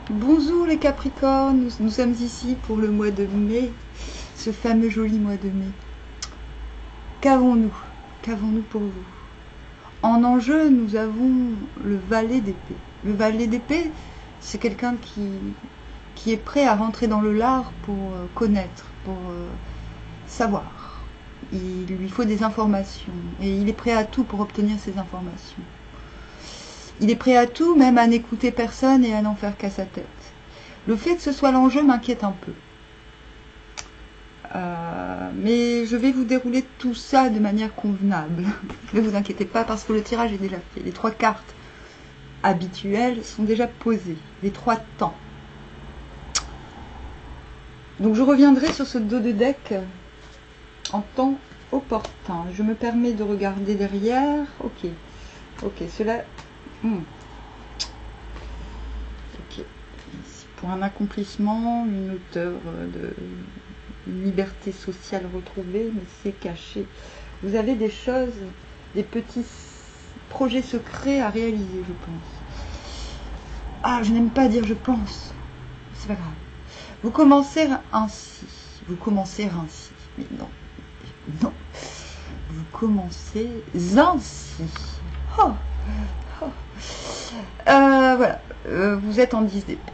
Bonjour les Capricornes, nous sommes ici pour le mois de mai, ce fameux joli mois de mai. Qu'avons-nous? Qu'avons-nous pour vous? En enjeu, nous avons le valet d'épée. Le valet d'épée, c'est quelqu'un qui est prêt à rentrer dans le lard pour connaître, pour savoir. Il lui faut des informations et il est prêt à tout pour obtenir ces informations. Il est prêt à tout, même à n'écouter personne et à n'en faire qu'à sa tête. Le fait que ce soit l'enjeu m'inquiète un peu. Mais je vais vous dérouler tout ça de manière convenable. Ne vous inquiétez pas parce que le tirage est déjà fait. Les 3 cartes habituelles sont déjà posées. Les 3 temps. Donc je reviendrai sur ce dos de deck en temps opportun. Je me permets de regarder derrière. Ok, cela... Ok, ici, pour un accomplissement, une hauteur une liberté sociale retrouvée, mais c'est caché. Vous avez des choses, des petits projets secrets à réaliser, je pense. Ah, je n'aime pas dire je pense, c'est pas grave. Vous commencez ainsi, mais non, vous commencez ainsi. Oh. Voilà, vous êtes en 10 d'épée.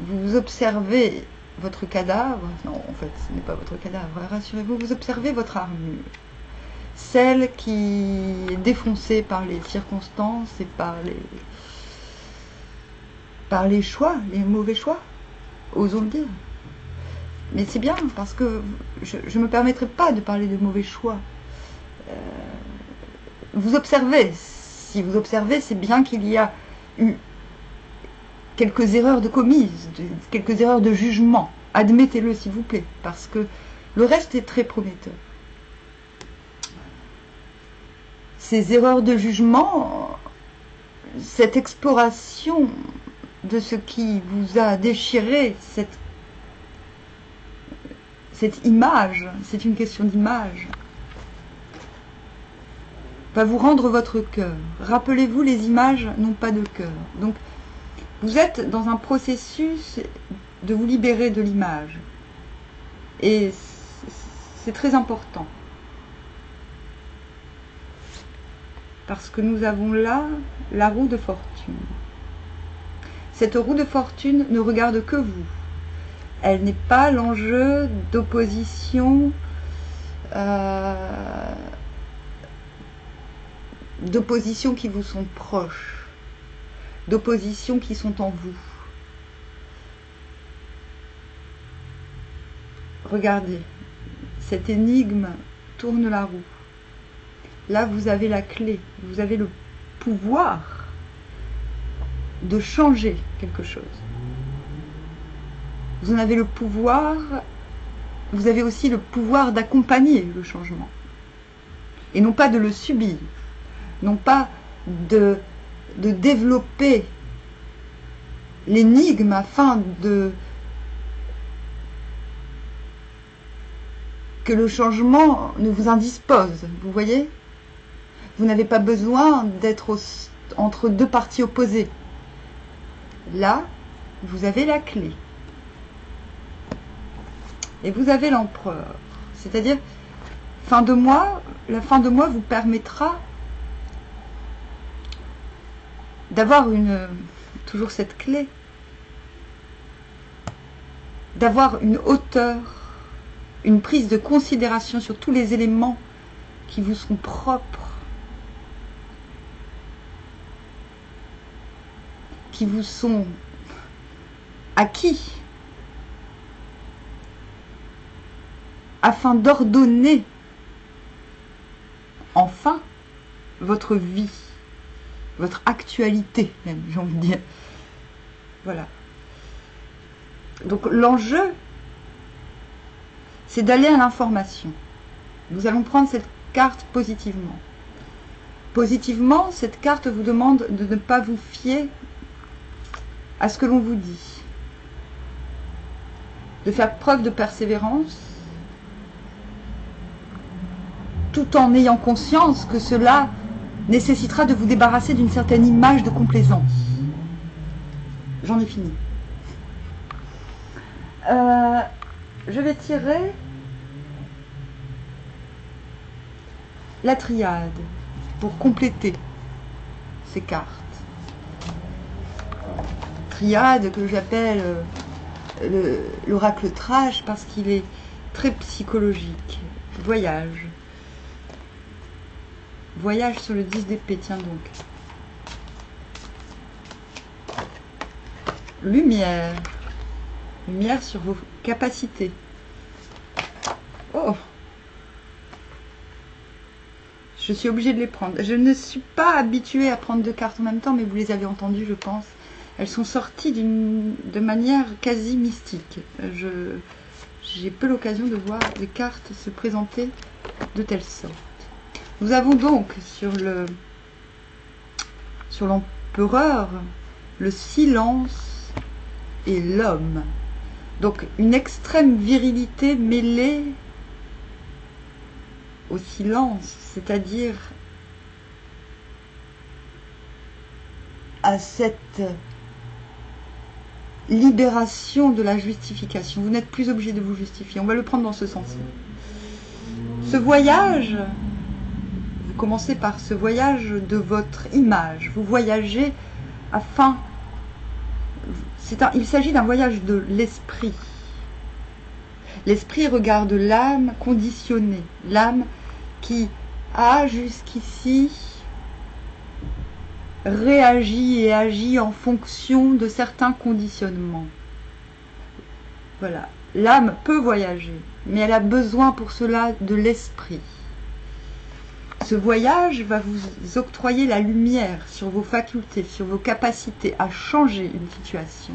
Vous observez votre cadavre. Non, en fait, ce n'est pas votre cadavre. Rassurez-vous, vous observez votre armure. Celle qui est défoncée par les circonstances et par les choix, les mauvais choix. Osons le dire. Mais c'est bien, parce que je ne me permettrai pas de parler de mauvais choix. Vous observez. Si vous observez, c'est bien qu'il y a eu quelques erreurs de commises, quelques erreurs de jugement. Admettez-le, s'il vous plaît, parce que le reste est très prometteur. Ces erreurs de jugement, cette exploration de ce qui vous a déchiré, cette image, c'est une question d'image, va vous rendre votre cœur. Rappelez-vous, les images n'ont pas de cœur. Donc, vous êtes dans un processus de vous libérer de l'image. Et c'est très important. Parce que nous avons là la roue de fortune. Cette roue de fortune ne regarde que vous. Elle n'est pas l'enjeu d'opposition d'oppositions qui vous sont proches, d'oppositions qui sont en vous. Regardez, cette énigme tourne la roue. Là, vous avez la clé, vous avez le pouvoir de changer quelque chose. Vous en avez le pouvoir, vous avez aussi le pouvoir d'accompagner le changement. Et non pas de le subir. Non pas de développer l'énigme afin que le changement ne vous indispose. Vous voyez? Vous n'avez pas besoin d'être entre deux parties opposées. Là, vous avez la clé. Et vous avez l'empereur. C'est-à-dire, la fin de mois vous permettra d'avoir toujours cette clé, d'avoir une hauteur, une prise de considération sur tous les éléments qui vous sont propres, qui vous sont acquis, afin d'ordonner enfin votre vie. Votre actualité, même, j'ai envie de dire. Voilà. Donc, l'enjeu, c'est d'aller à l'information. Nous allons prendre cette carte positivement. Positivement, cette carte vous demande de ne pas vous fier à ce que l'on vous dit. De faire preuve de persévérance, tout en ayant conscience que cela nécessitera de vous débarrasser d'une certaine image de complaisance. J'en ai fini. Je vais tirer la triade pour compléter ces cartes. Triade que j'appelle l'oracle trash parce qu'il est très psychologique. Voyage. Voyage sur le 10 d'épée, tiens donc. Lumière. Lumière sur vos capacités. Oh! Je suis obligée de les prendre. Je ne suis pas habituée à prendre 2 cartes en même temps, mais vous les avez entendues, je pense. Elles sont sorties de manière quasi mystique. J'ai peu l'occasion de voir des cartes se présenter de telle sorte. Nous avons donc sur l'empereur le silence et l'homme. Donc une extrême virilité mêlée au silence, c'est-à-dire à cette libération de la justification. Vous n'êtes plus obligé de vous justifier. On va le prendre dans ce sens-là. Ce voyage, vous commencez par ce voyage de votre image. Vous voyagez afin... il s'agit d'un voyage de l'esprit. L'esprit regarde l'âme conditionnée. L'âme qui a jusqu'ici réagit et agit en fonction de certains conditionnements. Voilà. L'âme peut voyager, mais elle a besoin pour cela de l'esprit. Ce voyage va vous octroyer la lumière sur vos facultés, sur vos capacités à changer une situation.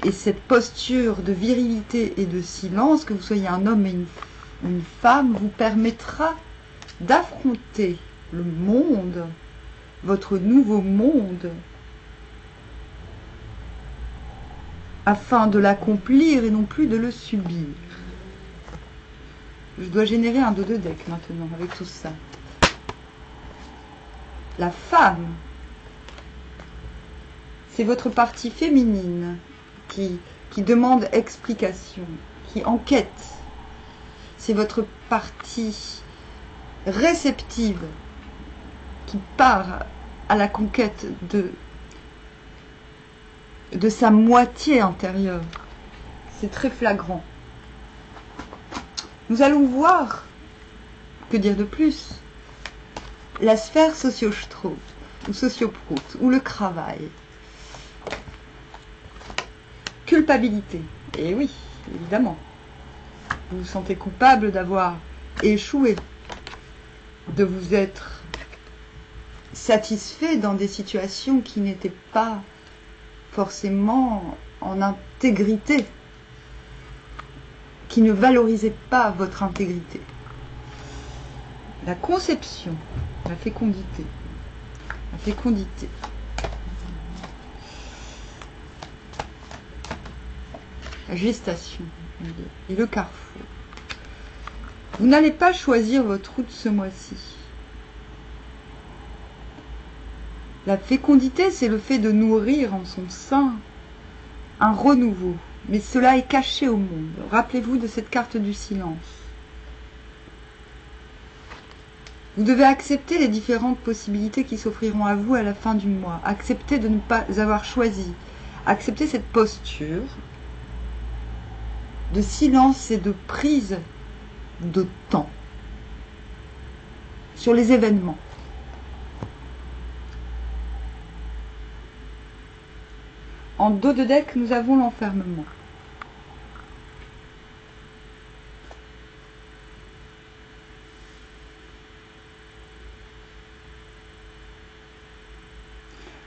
Et cette posture de virilité et de silence, que vous soyez un homme et une femme, vous permettra d'affronter le monde, votre nouveau monde, afin de l'accomplir et non plus de le subir. Je dois générer un dos de deck maintenant avec tout ça. La femme, c'est votre partie féminine qui demande explication, qui enquête. C'est votre partie réceptive qui part à la conquête de sa moitié intérieure. C'est très flagrant. Nous allons voir, que dire de plus, la sphère socio-schtroumpf, ou socio-prout, ou le travail. Culpabilité. Et oui, évidemment. Vous vous sentez coupable d'avoir échoué, de vous être satisfait dans des situations qui n'étaient pas forcément en intégrité, qui ne valorisaient pas votre intégrité. La conception, la fécondité. La fécondité. La gestation et le carrefour. Vous n'allez pas choisir votre route ce mois-ci. La fécondité, c'est le fait de nourrir en son sein un renouveau. Mais cela est caché au monde. Rappelez-vous de cette carte du silence. Vous devez accepter les différentes possibilités qui s'offriront à vous à la fin du mois. Accepter de ne pas avoir choisi. Accepter cette posture de silence et de prise de temps sur les événements. En dos de deck, nous avons l'enfermement.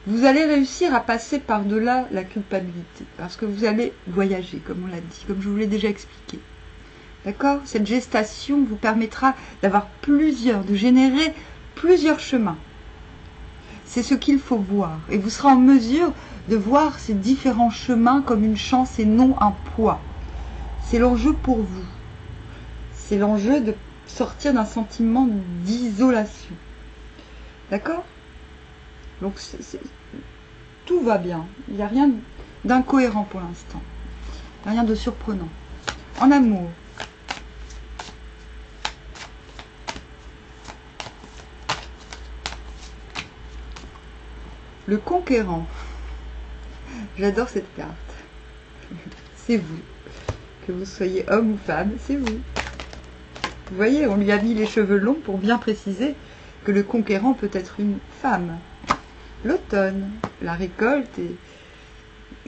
Vous allez réussir à passer par-delà la culpabilité, parce que vous allez voyager, comme on l'a dit, comme je vous l'ai déjà expliqué. D'accord? Cette gestation vous permettra d'avoir de générer plusieurs chemins. C'est ce qu'il faut voir. Et vous serez en mesure de voir ces différents chemins comme une chance et non un poids. C'est l'enjeu pour vous. C'est l'enjeu de sortir d'un sentiment d'isolation. D'accord? Donc tout va bien. Il n'y a rien d'incohérent pour l'instant. Rien de surprenant. En amour. Le conquérant. J'adore cette carte. C'est vous. Que vous soyez homme ou femme, c'est vous. Vous voyez, on lui a mis les cheveux longs pour bien préciser que le conquérant peut être une femme. L'automne, la récolte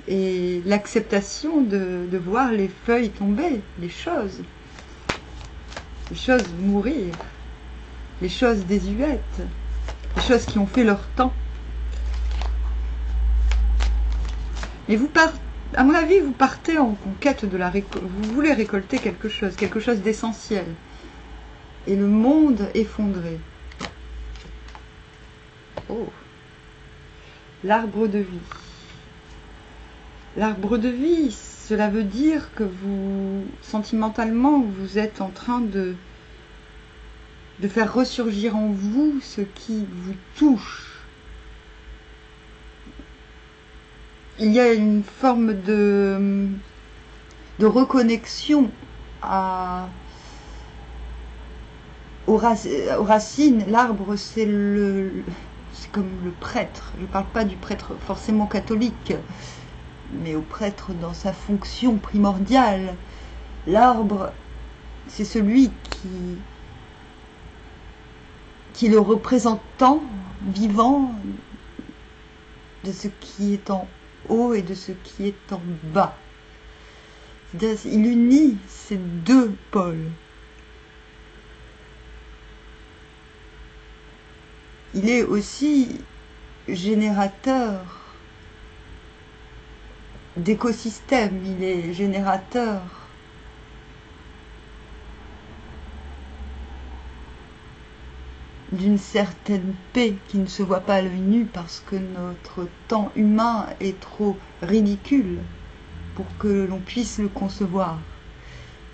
et l'acceptation de voir les feuilles tomber, les choses mourir, les choses désuètes, les choses qui ont fait leur temps. Et vous partez, à mon avis, vous partez en quête de la récolte. Vous voulez récolter quelque chose d'essentiel. Et le monde effondré. Oh, l'arbre de vie. L'arbre de vie, cela veut dire que vous, sentimentalement, vous êtes en train de faire ressurgir en vous ce qui vous touche. Il y a une forme de reconnexion aux racines. L'arbre, c'est comme le prêtre. Je ne parle pas du prêtre forcément catholique, mais au prêtre dans sa fonction primordiale. L'arbre, c'est celui qui est le représentant vivant de ce qui est en haut et de ce qui est en bas. C'est-à-dire, il unit ces deux pôles. Il est aussi générateur d'écosystèmes, il est générateur d'une certaine paix qui ne se voit pas à l'œil nu parce que notre temps humain est trop ridicule pour que l'on puisse le concevoir.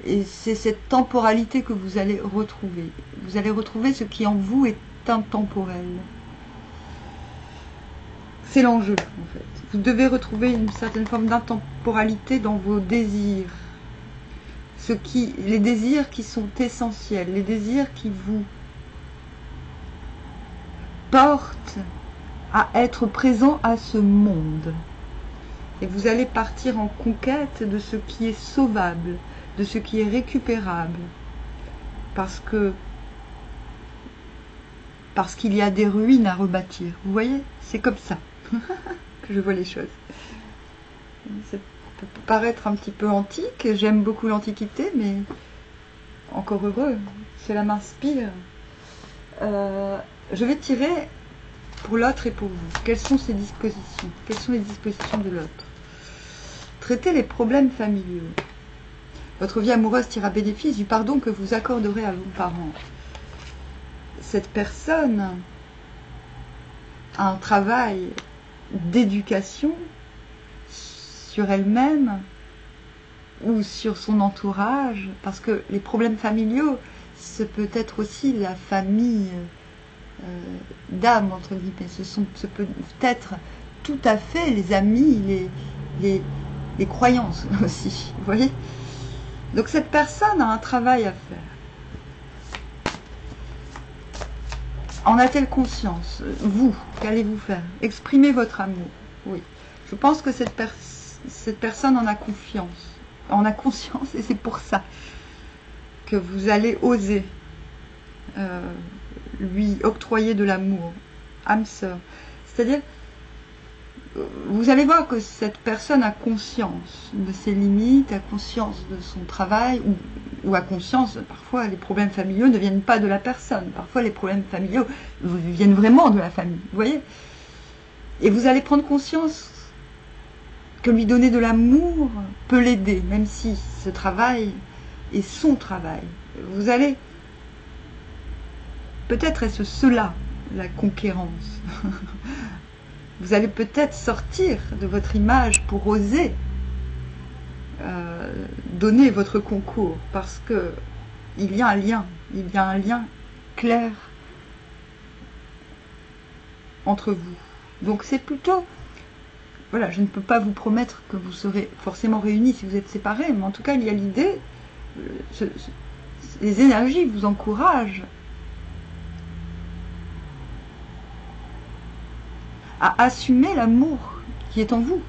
Et c'est cette temporalité que vous allez retrouver. Vous allez retrouver ce qui en vous est intemporel. C'est l'enjeu, en fait. Vous devez retrouver une certaine forme d'intemporalité dans vos désirs. Les désirs qui sont essentiels, les désirs qui vous portent à être présent à ce monde. Et vous allez partir en conquête de ce qui est sauvable, de ce qui est récupérable. Parce qu'il y a des ruines à rebâtir. Vous voyez, c'est comme ça que je vois les choses. Ça peut paraître un petit peu antique, j'aime beaucoup l'Antiquité, mais encore heureux, cela m'inspire. Je vais tirer pour l'autre et pour vous. Quelles sont ses dispositions? Quelles sont les dispositions de l'autre? Traitez les problèmes familiaux. Votre vie amoureuse tire à bénéfice du pardon que vous accorderez à vos parents. Cette personne a un travail d'éducation sur elle-même ou sur son entourage, parce que les problèmes familiaux, ce peut être aussi la famille d'âme, entre guillemets. Ce peut être tout à fait les amis, les croyances aussi, vous voyez. Donc cette personne a un travail à faire. En a-t-elle conscience? Vous, qu'allez-vous faire? Exprimez votre amour. Oui. Je pense que cette personne en a confiance. En a conscience, et c'est pour ça que vous allez oser lui octroyer de l'amour. Âme sœur. C'est-à-dire, vous allez voir que cette personne a conscience de ses limites, a conscience de son travail, ou a conscience, parfois les problèmes familiaux ne viennent pas de la personne, parfois les problèmes familiaux viennent vraiment de la famille, vous voyez. Et vous allez prendre conscience que lui donner de l'amour peut l'aider, même si ce travail est son travail. Vous allez, peut-être est-ce cela, la conquérance. Vous allez peut-être sortir de votre image pour oser donner votre concours, parce que il y a un lien clair entre vous. Donc c'est plutôt voilà, je ne peux pas vous promettre que vous serez forcément réunis si vous êtes séparés, mais en tout cas, il y a l'idée, les énergies vous encouragent à assumer l'amour qui est en vous,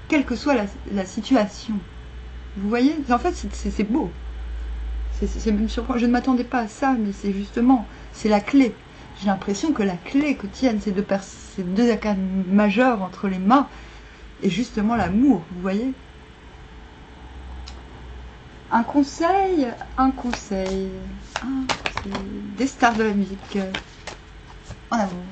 quelle que soit la situation. Vous voyez, en fait, c'est beau. C'est même surprenant. Je ne m'attendais pas à ça, mais c'est justement, c'est la clé. J'ai l'impression que la clé que tiennent ces deux arcanes majeures entre les mains est justement l'amour, vous voyez. Un conseil des stars de la musique en amour.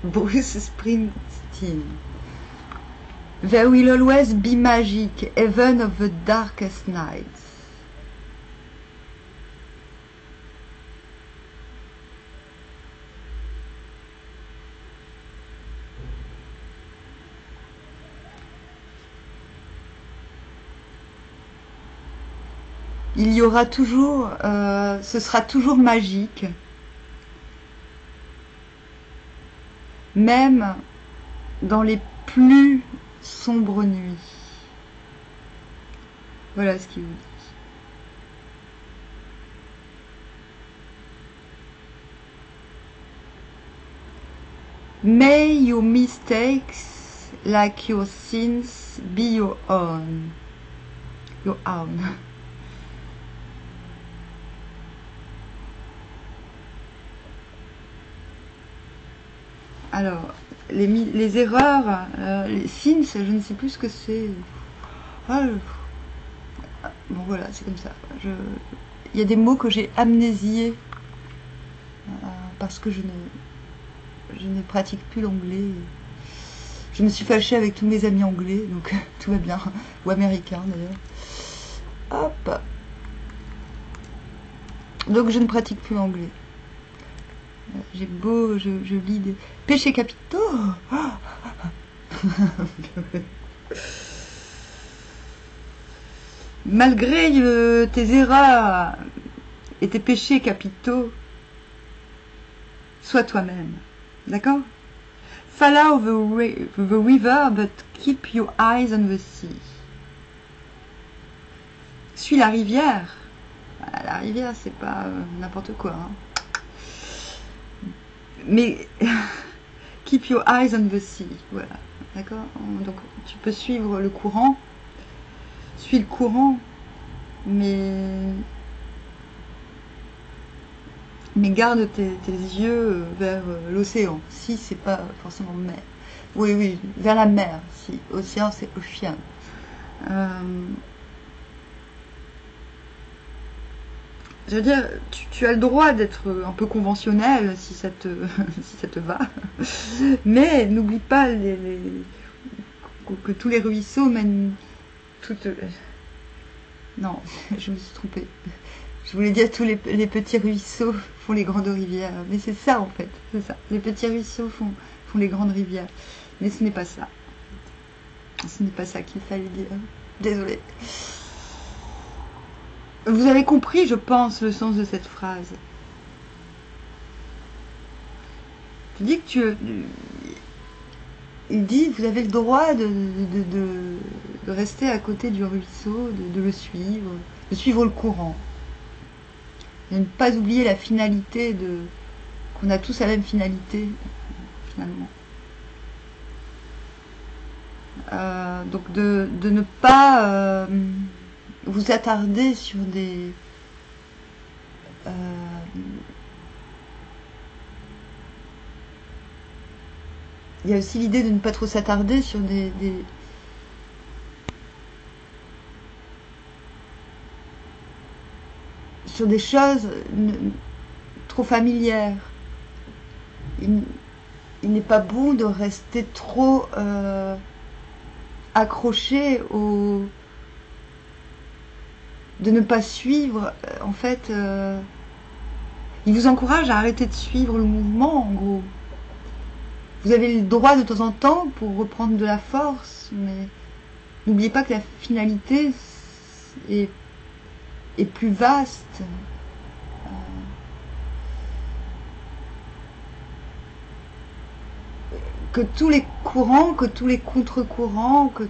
Bruce Springsteen. There will always be magic, even of the darkest nights. Il y aura toujours, ce sera toujours magique. Même dans les plus sombres nuits. Voilà ce qu'il vous dit. May your mistakes, like your sins, be your own. Your own. Alors, les erreurs, les sins, je ne sais plus ce que c'est. Ah, bon voilà, c'est comme ça. Il y a des mots que j'ai amnésiés parce que je ne pratique plus l'anglais. Je me suis fâchée avec tous mes amis anglais, donc tout va bien. Ou américains d'ailleurs. Hop. Donc je ne pratique plus l'anglais. J'ai beau, je lis des péchés capitaux. Malgré tes erreurs et tes péchés capitaux, sois toi-même. D'accord? Follow the river, but keep your eyes on the sea. Suis la rivière. La rivière, c'est pas n'importe quoi. Hein. Mais keep your eyes on the sea, voilà, d'accord. Donc tu peux suivre le courant, suis le courant, mais garde tes yeux vers l'océan. Si c'est pas forcément mer, oui, vers la mer. Si océan c'est ocean. Je veux dire, tu as le droit d'être un peu conventionnel si ça te, si ça te va. Mais n'oublie pas que tous les ruisseaux mènent toutes... Non, je me suis trompée. Je voulais dire tous les petits ruisseaux font les grandes rivières. Mais c'est ça en fait, c'est ça. Les petits ruisseaux font les grandes rivières. Mais ce n'est pas ça. Ce n'est pas ça qu'il fallait dire. Désolée. Vous avez compris, je pense, le sens de cette phrase. Tu dis que il dit, vous avez le droit de rester à côté du ruisseau, de le suivre, de suivre le courant. Et de ne pas oublier la finalité qu'on a tous la même finalité, finalement. Donc de ne pas vous attarder sur des il y a aussi l'idée de ne pas trop s'attarder sur sur des choses trop familières. Il n'est pas bon de rester trop accroché de ne pas suivre, en fait, il vous encourage à arrêter de suivre le mouvement, en gros. Vous avez le droit de temps en temps pour reprendre de la force, mais n'oubliez pas que la finalité est plus vaste. Que tous les courants, que tous les contre-courants, que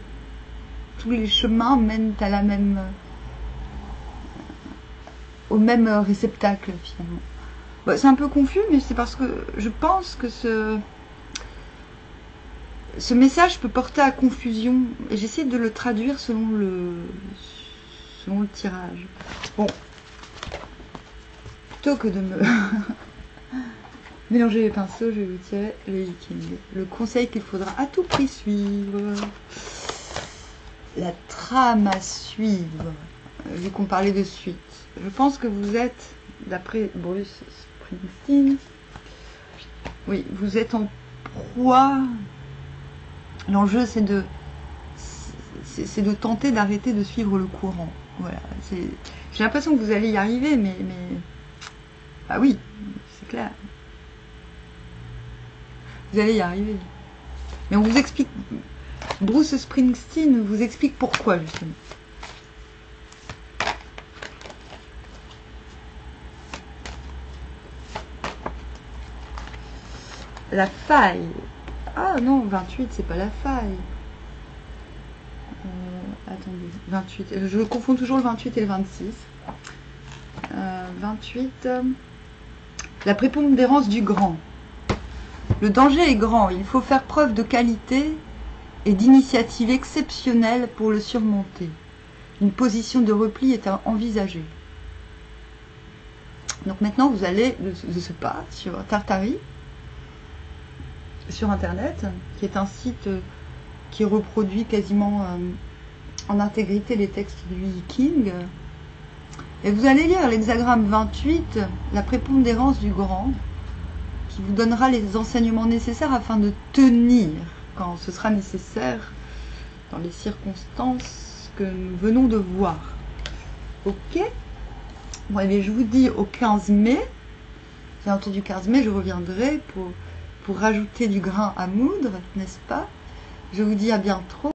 tous les chemins mènent à la même, au même réceptacle finalement. Bon, c'est un peu confus, mais c'est parce que je pense que ce message peut porter à confusion. Et j'essaie de le traduire selon le tirage. Bon, plutôt que de me mélanger les pinceaux, je vais vous tirer le King. Le conseil qu'il faudra à tout prix suivre. La trame à suivre. Vu qu'on parlait de suite. Je pense que vous êtes, d'après Bruce Springsteen, oui, vous êtes en proie. L'enjeu, c'est de tenter d'arrêter de suivre le courant. Voilà. J'ai l'impression que vous allez y arriver, mais ah oui, c'est clair. Vous allez y arriver. Mais on vous explique. Bruce Springsteen vous explique pourquoi, justement. La faille. Ah non, 28, c'est pas la faille. Attendez, 28. Je confonds toujours le 28 et le 26. 28. La prépondérance du grand. Le danger est grand. Il faut faire preuve de qualité et d'initiative exceptionnelle pour le surmonter. Une position de repli est à envisager. Donc maintenant, vous allez de ce pas sur Tartary, sur Internet, qui est un site qui reproduit quasiment en intégrité les textes du King. Et vous allez lire l'hexagramme 28, la prépondérance du grand, qui vous donnera les enseignements nécessaires afin de tenir quand ce sera nécessaire dans les circonstances que nous venons de voir. Ok. Bon, et bien, je vous dis au 15 mai, bien entendu 15 mai, je reviendrai pour rajouter du grain à moudre, n'est-ce pas? Je vous dis à bientôt.